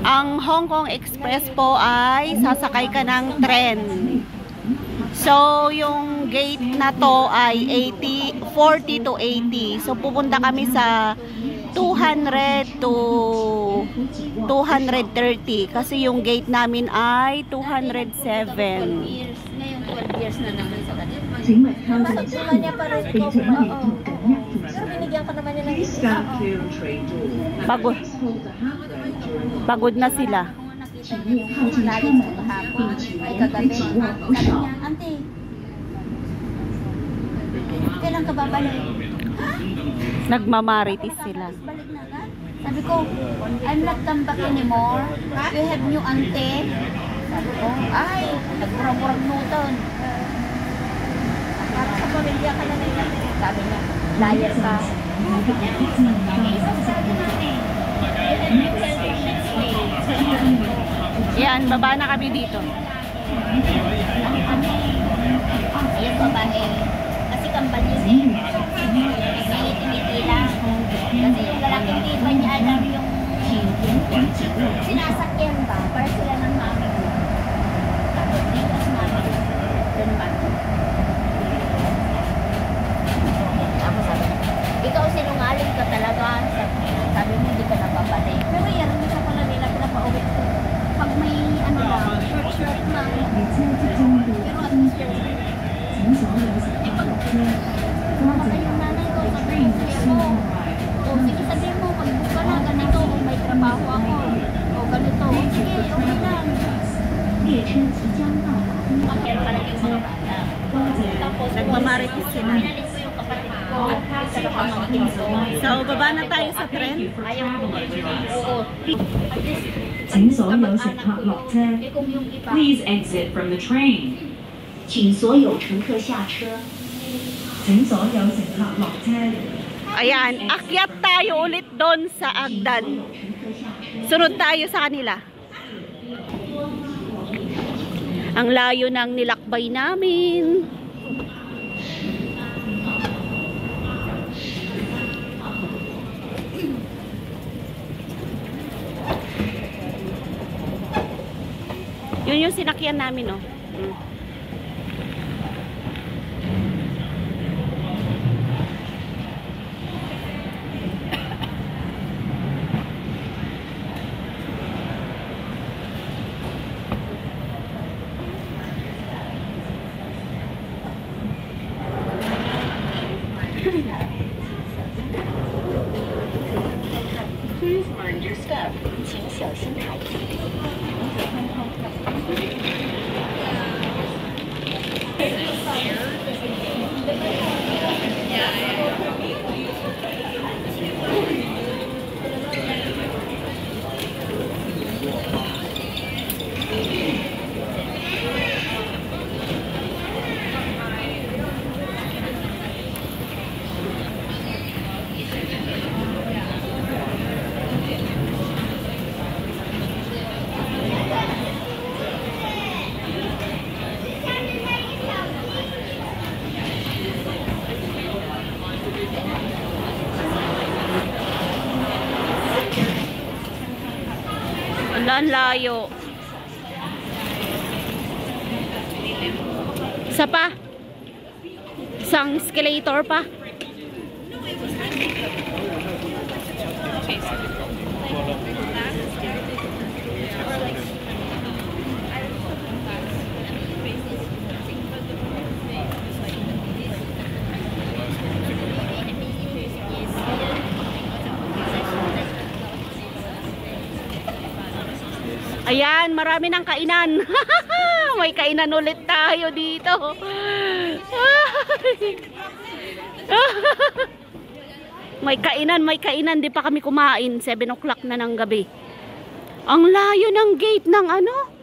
Ang Hong Kong Express po ay sasakay ka ng tren. So, yung gate na to ay 40 to 80. So, pupunta kami sa 200 to 230 kasi yung gate namin ay 207. Ngayon 12 years na naman sa kanila. Masagpula niya pa rin ito. Pero binigyan ka naman niya ng isa. Pagod na sila. Lalim sa kahapon. Ay kagabi. Sabi niya, Auntie, kailan ka babalik? Nagmamaritis sila. Balik na agad. Sabi ko, I'm not come back anymore. We have new auntie. Sabi ko, ay, nagburang-burang nuton. Para sa pamilya ka na nila. Sabi niya, liar ka. Yan, baba na kami dito. Ayun, babae. Kasi kambal yun eh. Tiniti lang. Kasi yung lalaki hindi pa niya alam yung sinasakyan ba? Para sila ng mami ko. Tapos dito as mami ko. Doon ba? Tapos sabi, ikaw sinungaling ka talaga. Sabi mo hindi ka napapatay. Pero yan, hindi sa pala nila pinapauwi ko. Pag may ano lang, short lang. Pero at least yun. Kapag yung nanay ko, sabi mo, o sige sabihin mo, mag-book ka na, ganito, o may trabaho ako, o ganito, o sige, okay lang. Pakyan pala yung mga bata. Tapos, Nagmamaritis sila. pinalit ko yung kapatid ko, sa kapamangkin ko. So, baba na tayo sa tren. Ayaw ko. Oo. 請所有乘客落車。 Eh kung yung iba, Please exit from the train. 請所有乘客下車。請所有乘客落車。 Ayan, akyat tayo ulit doon sa Agdan. Sunod tayo sa kanila. Ang layo ng nilakbay namin. Yun yung sinakyan namin, no? Please mind your step. 请小心抬举。 Ang layo. Isa pa. Isang escalator pa. Ayan, marami ng kainan. May kainan ulit tayo dito. May kainan. Di pa kami kumain. 7 o'clock na ng gabi. Ang layo ng gate ng ano?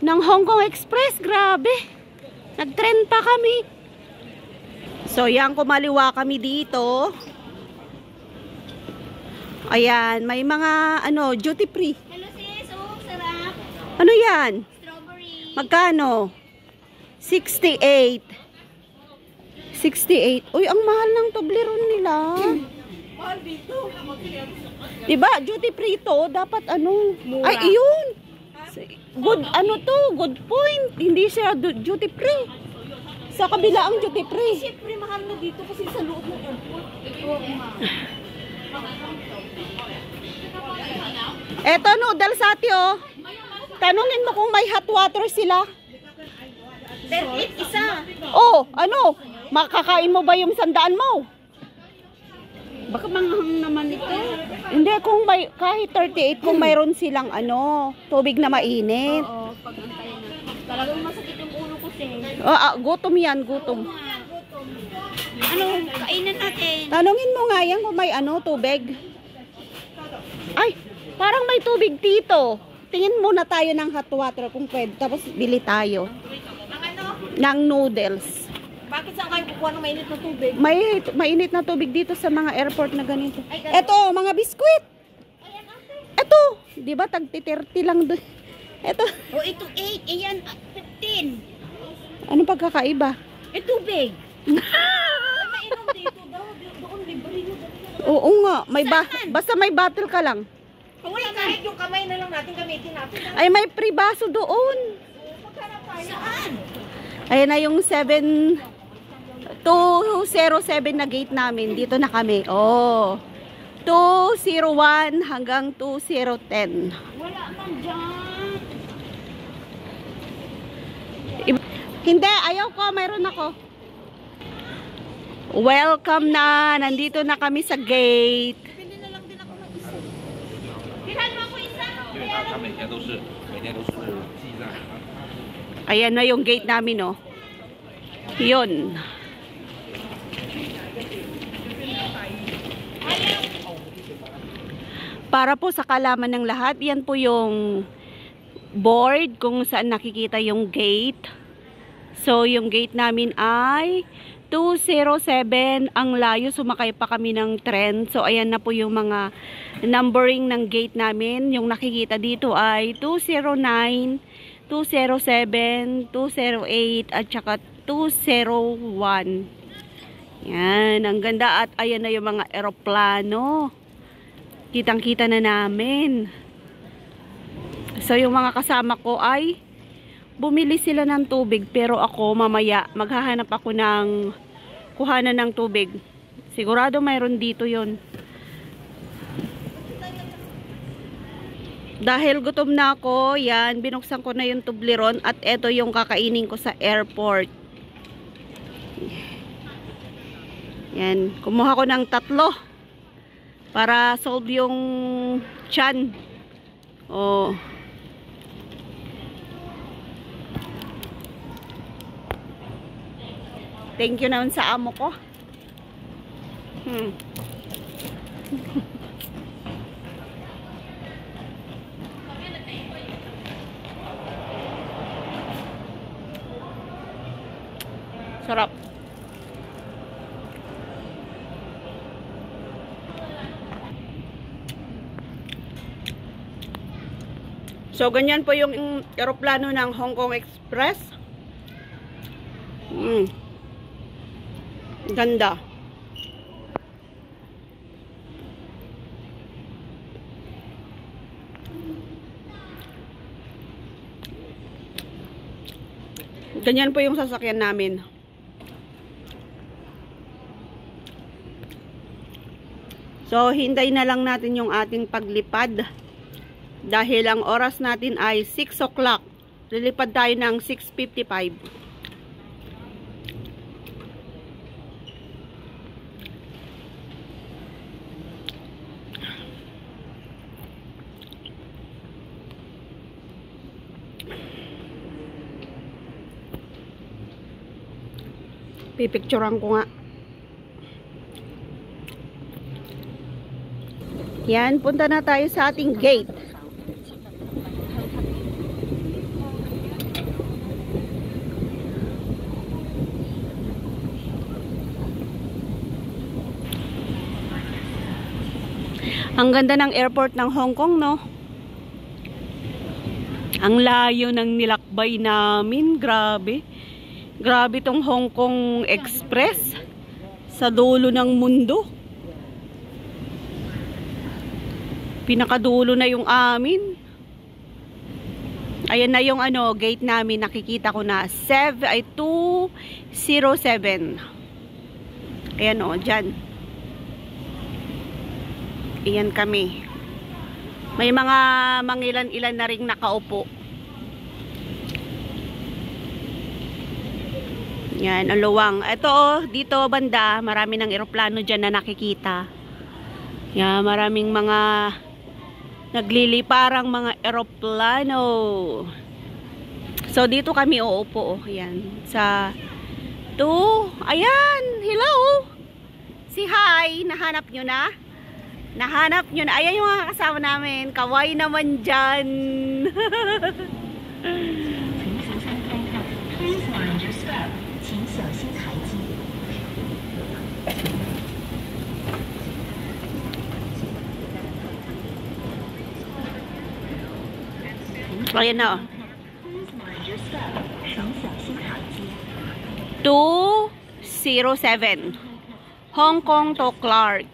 Ng Hong Kong Express. Grabe. Nag-trend pa kami. So, yan, kumaliwa kami dito. Ayan, may mga ano, duty free. Ano yan? Strawberry. Magkano? 68. 68. Uy, ang mahal ng Toblerone nila. Diba, duty free to, dapat ano, Mura. ay, iyon. Good, ano to, good point. Hindi siya duty free. Sa kabila ang duty free. Siyempre, mahal na dito kasi sa loob ng airport. Eto, noodles ate, oh. Tanungin mo kung may hot water sila. 38 isa. Oh, ano, makakain mo ba yung 100 mo? Baka manghang naman ito. Hindi, kung may, kahit 38, kung mayroon silang ano, tubig na mainit. Oo, pag-antayin na. Talagang masakit yung ulo ko, sis. Gutom yan, gutom. Ano, kainan natin. Tanungin mo nga yan kung may ano, tubig. Ay, parang may tubig dito. Tingin muna tayo ng hot water kung pwede. Tapos bili tayo. Ang ano? Ng noodles. Bakit saan kayo kukuha ng mainit na tubig? May mainit na tubig dito sa mga airport na ganito. Ay, ganun. Eto, mga biskwit. Ayan, ate. Eto, di ba tag-30 lang doon. Eto, Oh, ito 8. Ayan, 15. ano pagkakaiba? Eh, tubig. Mainom dito daw. Doon, libre yun. Oo nga, Saan? basta may bottle ka lang. Kung wala kahit yung kamay na lang natin gamitin natin. Ay, may pribaso doon. Saan? Ayan na yung 207 na gate namin. Dito na kami. Oh. 201 hanggang 2010. Wala man dyan. Hindi, ayaw ko. Mayroon ako. Welcome na. Nandito na kami sa gate. Pili na lang din ako ng isa. Bilhan mo ako isa. 因为它每天都是记账。 Ayan na yung gate namin, oh. Yun. Para po sa kalaman ng lahat, yan po yung board kung saan nakikita yung gate. So, yung gate namin ay 207. Ang layo, sumakay pa kami ng tren. So, ayan na po yung mga numbering ng gate namin. Yung nakikita dito ay 209, 207, 208, at saka 201. Yan, ang ganda. At ayan na yung mga eroplano. Kitang-kita na namin. So, yung mga kasama ko ay bumili sila ng tubig. Pero ako, mamaya, maghahanap ako ng kuhanan ng tubig. Sigurado mayroon dito yon. Dahil gutom na ako, yan, binuksan ko na yung Toblerone at eto yung kakainin ko sa airport. Yan, kumuha ko ng 3 para solve yung tiyan. Oh. Thank you naman sa amo ko. Sarap. So, ganyan po yung eroplano ng Hong Kong Express. Ganda. Ganyan po yung sasakyan namin. So, hintay na lang natin yung ating paglipad. Dahil ang oras natin ay 6 o'clock. Lilipad tayo ng 6:55. Pipicturean ko nga. Yan, punta na tayo sa ating gate. Ang ganda ng airport ng Hong Kong, no? Ang layo ng nilakbay namin. Grabe. Grabe tong Hong Kong Express. Sa dulo ng mundo. Pinakadulo na yung amin. Ayan na yung ano, gate namin. Nakikita ko na. 207. Ayan o, dyan. Ayan kami. May mga mangilan-ilan na ring nakaupo. Yan, ang luwang. Ito, dito banda, marami ng eroplano dyan na nakikita. Yan, maraming mga nagliliparang mga eroplano. So, dito kami uupo. Yan, sa ayan, hello. Si hi, nahanap nyo na? Nahanap nyo na. Ayan yung mga kasama namin. Kawaii naman dyan. Ayan na. 207 Hong Kong to Clark.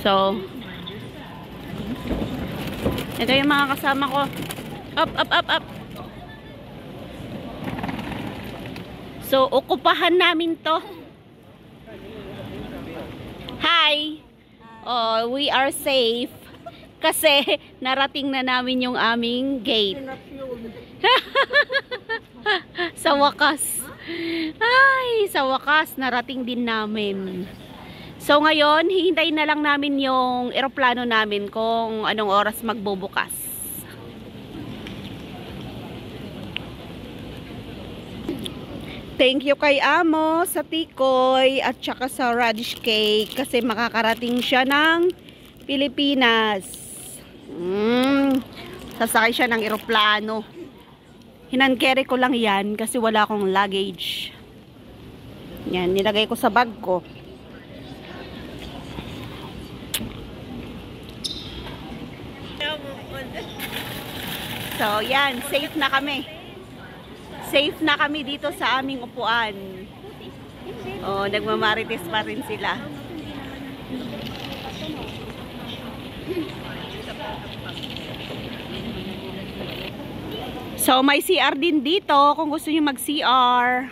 So, ito yung mga kasama ko. Up. So, okupahan namin to. Hi! Oh, we are safe. Kasi, narating na namin yung aming gate. Sa wakas. Ay, sa wakas, narating din namin. So, ngayon, hihintayin na lang namin yung eroplano namin kung anong oras magbubukas. Thank you kay Amo sa tikoy at saka sa radish cake kasi makakarating siya ng Pilipinas. Sasakay siya ng eroplano. Hinankerry ko lang yan kasi wala akong luggage. Yan, nilagay ko sa bag ko. So, yan, safe na kami. Safe na kami dito sa aming upuan. Oh, nagmamarites pa rin sila. So, may CR din dito kung gusto niyo mag-CR.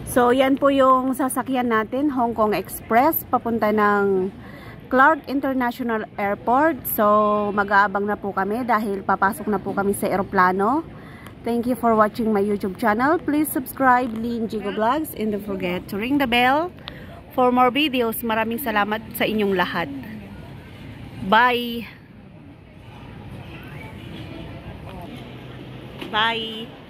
So, yan po yung sasakyan natin, Hong Kong Express, papunta ng Clark International Airport. So, mag-aabang na po kami dahil papasok na po kami sa eroplano. Thank you for watching my YouTube channel. Please subscribe, Lynn Jigo Vlogs, and don't forget to ring the bell for more videos. Maraming salamat sa inyong lahat. Bye! Bye!